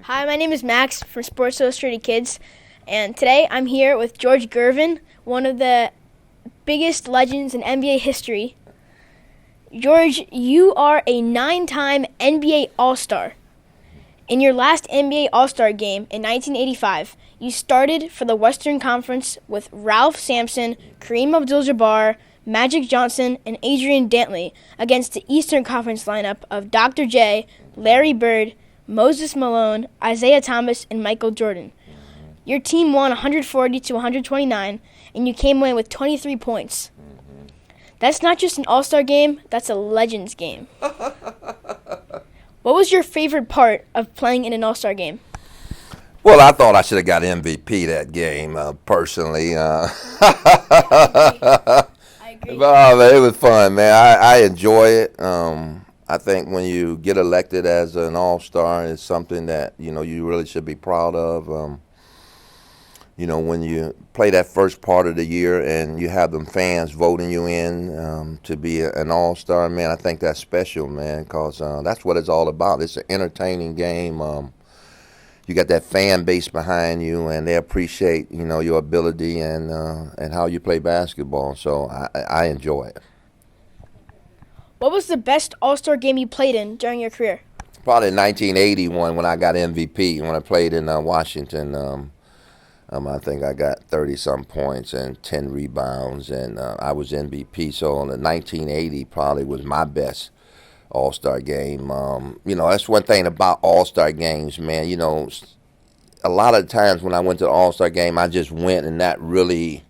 Hi, my name is Max from Sports Illustrated Kids, and today I'm here with George Gervin, one of the biggest legends in NBA history. George, you are a 9-time NBA All-Star. In your last NBA All-Star game in 1985, you started for the Western Conference with Ralph Sampson, Kareem Abdul-Jabbar, Magic Johnson, and Adrian Dantley against the Eastern Conference lineup of Dr. J, Larry Bird, Moses Malone, Isaiah Thomas, and Michael Jordan. Your team won 140 to 129, and you came away with 23 points. That's not just an All-Star game, that's a Legends game. What was your favorite part of playing in an All-Star game? Well, I thought I should have got MVP that game, personally. I agree. But it was fun, man. I enjoy it. I think when you get elected as an all-star, it's something that, you really should be proud of. When you play that first part of the year and you have them fans voting you in to be an all-star, man, I think that's special, man, because that's what it's all about. It's an entertaining game. You got that fan base behind you, and they appreciate, your ability and how you play basketball. So I enjoy it. What was the best All-Star game you played in during your career? Probably 1981 when I got MVP, when I played in Washington. I think I got 30-some points and 10 rebounds, and I was MVP. So the 1980 probably was my best All-Star game. That's one thing about All-Star games, man. A lot of times when I went to the All-Star game, I just went and not really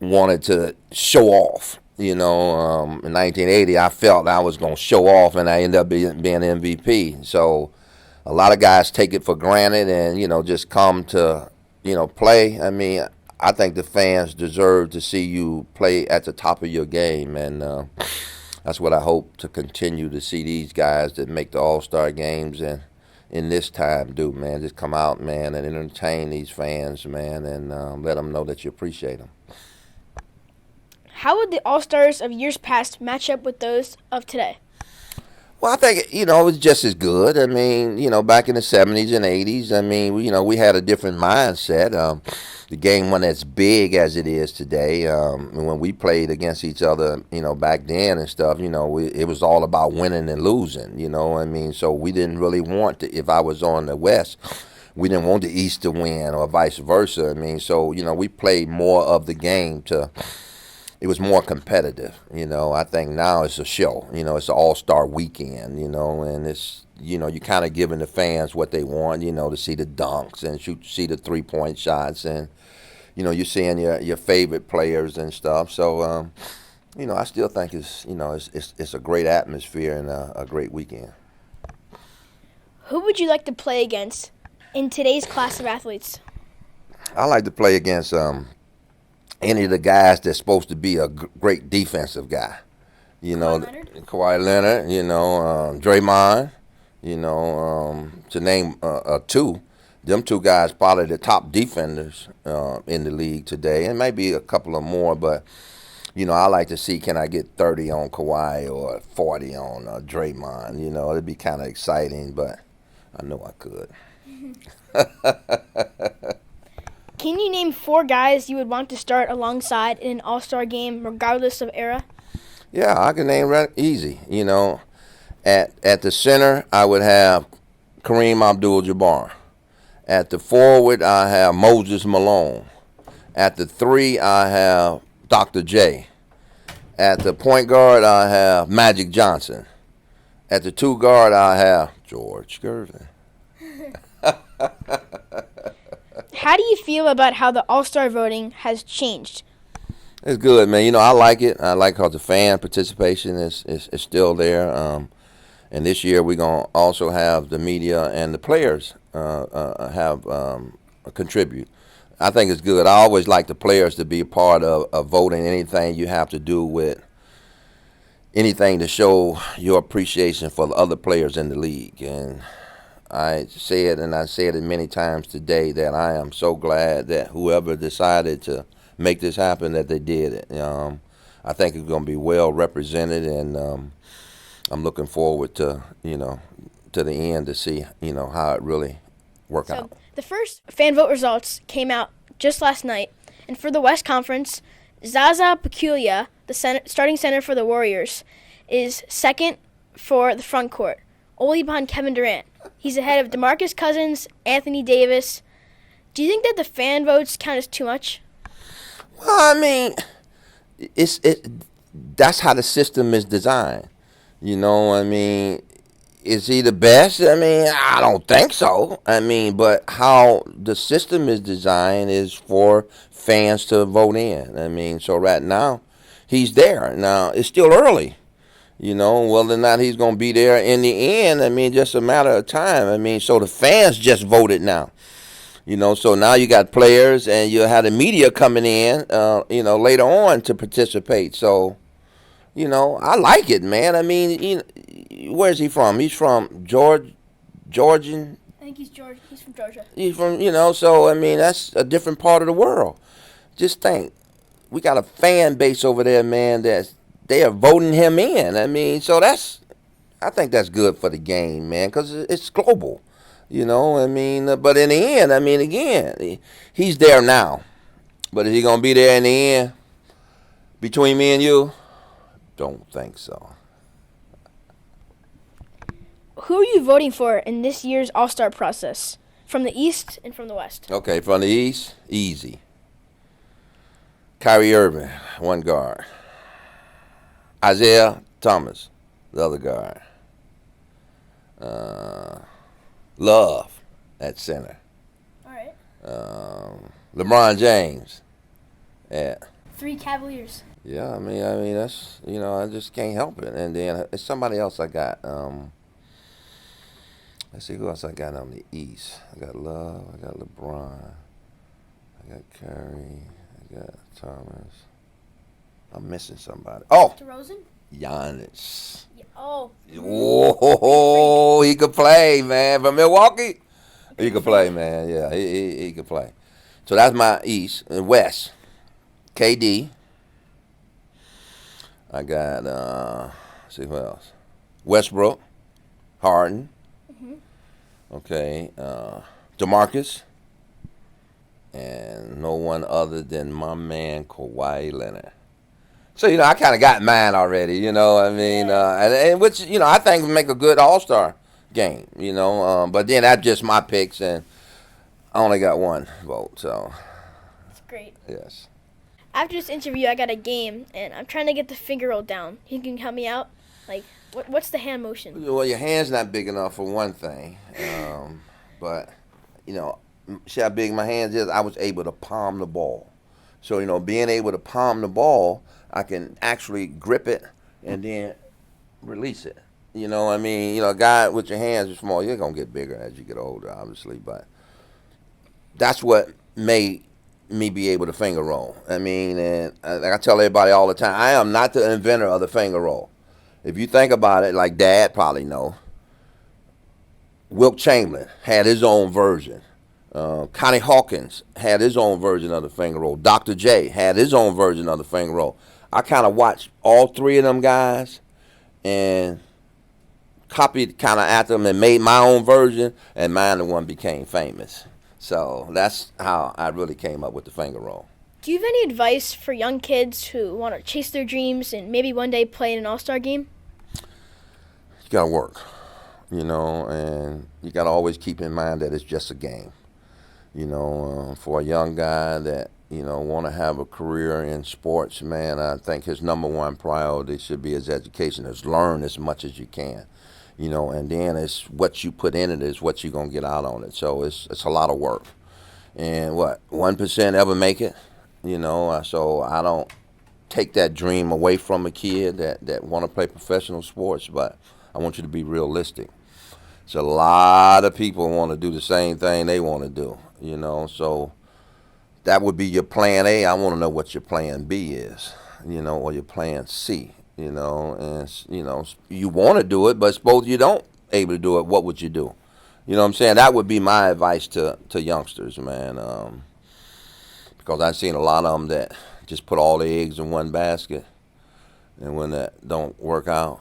wanted to show off. In 1980, I felt I was going to show off, and I ended up being MVP. So a lot of guys take it for granted and, just come to, play. I mean, I think the fans deserve to see you play at the top of your game, and that's what I hope to continue to see these guys that make the All-Star games and in this time do, man. Just come out, man, and entertain these fans, man, and let them know that you appreciate them. How would the All-Stars of years past match up with those of today? Well, I think, it's just as good. I mean, back in the 70s and 80s, I mean, we had a different mindset. The game wasn't as big as it is today. And when we played against each other, back then and stuff, it was all about winning and losing, I mean, so we didn't really want to, if I was on the West, we didn't want the East to win or vice versa. I mean, so, we played more of the game it was more competitive, I think now it's a show, it's an all-star weekend, and it's, you're kind of giving the fans what they want, to see the dunks and see the three-point shots, and, you're seeing your favorite players and stuff. So, I still think it's a great atmosphere and a great weekend. Who would you like to play against in today's class of athletes? I like to play against any of the guys that's supposed to be a great defensive guy. Kawhi Leonard, Draymond, to name two. Them two guys probably the top defenders in the league today, and maybe a couple of more, but, I like to see, can I get 30 on Kawhi or 40 on Draymond? It'd be kind of exciting, but I know I could. Can you name 4 guys you would want to start alongside in an All-Star game, regardless of era? Yeah, I can name right easy. At the center, I would have Kareem Abdul-Jabbar. At the forward, I have Moses Malone. At the 3, I have Dr. J. At the point guard, I have Magic Johnson. At the 2 guard, I have George Gervin. How do you feel about how the All-Star voting has changed? It's good, man. I like it. I like how the fan participation is still there. And this year we're going to also have the media and the players contribute. I think it's good. I always like the players to be a part of voting anything you have to do with anything to show your appreciation for the other players in the league. And I said, and I said it many times today, that I am so glad that whoever decided to make this happen, that they did it. I think it's going to be well represented, and I'm looking forward to, to the end to see, how it really work So out. the first fan vote results came out just last night, and for the West Conference, Zaza Pachulia, the starting center for the Warriors, is second for the front court, only behind Kevin Durant. He's ahead of DeMarcus Cousins, Anthony Davis. Do you think that the fan votes count as too much? Well, I mean, that's how the system is designed. You know, I mean, is he the best? I mean, I don't think so. I mean, but how the system is designed is for fans to vote in. I mean, so right now, he's there. Now, it's still early. You know, whether or not he's going to be there in the end, I mean, just a matter of time. I mean, so the fans just voted now. You know, so now you got players and you have the media coming in, later on to participate. So, I like it, man. I mean, where's he from? He's from Georgian. I think he's George. He's from Georgia. He's from, so, I mean, that's a different part of the world. Just think, we got a fan base over there, man, they are voting him in. I mean, so I think that's good for the game, man, because it's global. I mean, but in the end, I mean, again, he's there now. But is he going to be there in the end between me and you? Don't think so. Who are you voting for in this year's All-Star process? From the East and from the West. Okay, from the East, easy. Irvin, one guard. Isaiah Thomas, the other guard. Love at center. All right. LeBron James at 3 Cavaliers. Yeah, I mean that's I just can't help it. And then it's somebody else I got. Let's see who else I got on the East. I got Love. I got LeBron. I got Curry. I got Thomas. I'm missing somebody. Oh, DeRozan? Giannis. Yeah. Oh. Oh, he could play, man. From Milwaukee, he could play, man. Yeah, he could play. So that's my East and West. KD. I got let's see who else. Westbrook, Harden. Okay, DeMarcus, and no one other than my man Kawhi Leonard. So I kind of got mine already. I mean, and which I think would make a good All-Star game. But then that's just my picks, and I only got one vote. So that's great. Yes. After this interview, I got a game, and I'm trying to get the finger roll down. You can help me out. Like, what's the hand motion? Well, your hand's not big enough for one thing, but see how big my hands is. I was able to palm the ball, so being able to palm the ball, I can actually grip it and then release it. I mean, a guy with your hands is small, you're gonna get bigger as you get older, obviously, but that's what made me be able to finger roll. I mean, and like I tell everybody all the time, I am not the inventor of the finger roll. If you think about it, like Dad probably know, Wilt Chamberlain had his own version. Connie Hawkins had his own version of the finger roll. Dr. J had his own version of the finger roll. I kind of watched all three of them guys and copied kind of after them and made my own version, and mine the one became famous. So that's how I really came up with the finger roll. Do you have any advice for young kids who want to chase their dreams and maybe one day play in an All-Star game? You got to work, and you got to always keep in mind that it's just a game. For a young guy that, want to have a career in sports, man, I think his number one priority should be his education, is learn as much as you can. And then it's what you put in it is what you're going to get out on it. So it's a lot of work. And 1% ever make it? So I don't take that dream away from a kid that want to play professional sports, but I want you to be realistic. So a lot of people want to do the same thing they want to do, so that would be your plan A. I want to know what your plan B is, or your plan C, and, you want to do it, but suppose you don't able to do it, what would you do? You know what I'm saying? That would be my advice to youngsters, man, because I've seen a lot of them that just put all their eggs in one basket, and when that don't work out,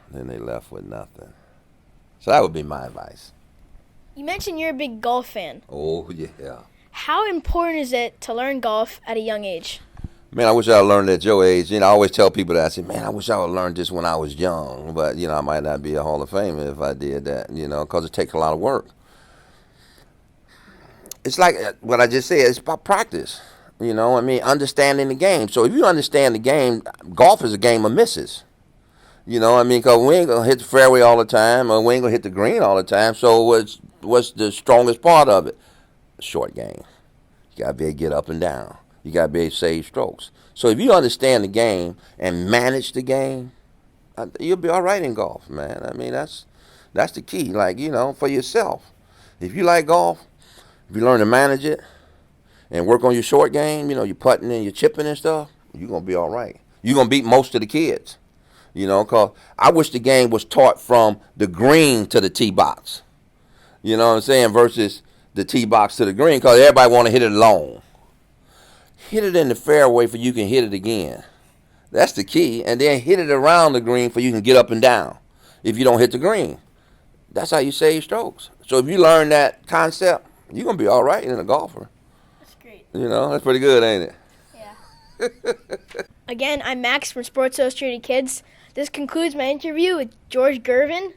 then they left with nothing. So that would be my advice. You mentioned you're a big golf fan. Oh, yeah. How important is it to learn golf at a young age? Man, I wish I would learned at your age. I always tell people that. I say, man, I wish I would learned this when I was young. But, I might not be a Hall of Famer if I did that, because it takes a lot of work. It's like what I just said. It's about practice. Understanding the game. So if you understand the game, golf is a game of misses. Because we ain't going to hit the fairway all the time, or we ain't going to hit the green all the time. So what's the strongest part of it? Short game. You got to be able to get up and down. You got to be able to save strokes. So if you understand the game and manage the game, you'll be all right in golf, man. That's the key, for yourself. If you like golf, if you learn to manage it and work on your short game, your putting and your chipping and stuff, you're going to be all right. You're going to beat most of the kids, because I wish the game was taught from the green to the tee box. You know what I'm saying? Versus the tee box to the green, because everybody want to hit it long. Hit it in the fairway for you can hit it again. That's the key. And then hit it around the green for you can get up and down if you don't hit the green. That's how you save strokes. So if you learn that concept, you're going to be all right in a golfer. That's great. That's pretty good, ain't it? Yeah. Again, I'm Max from Sports Illustrated Kids. This concludes my interview with George Gervin,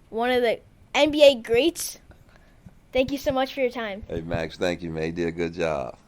one of the NBA greats. Thank you so much for your time. Hey, Max, thank you, man. You did a good job.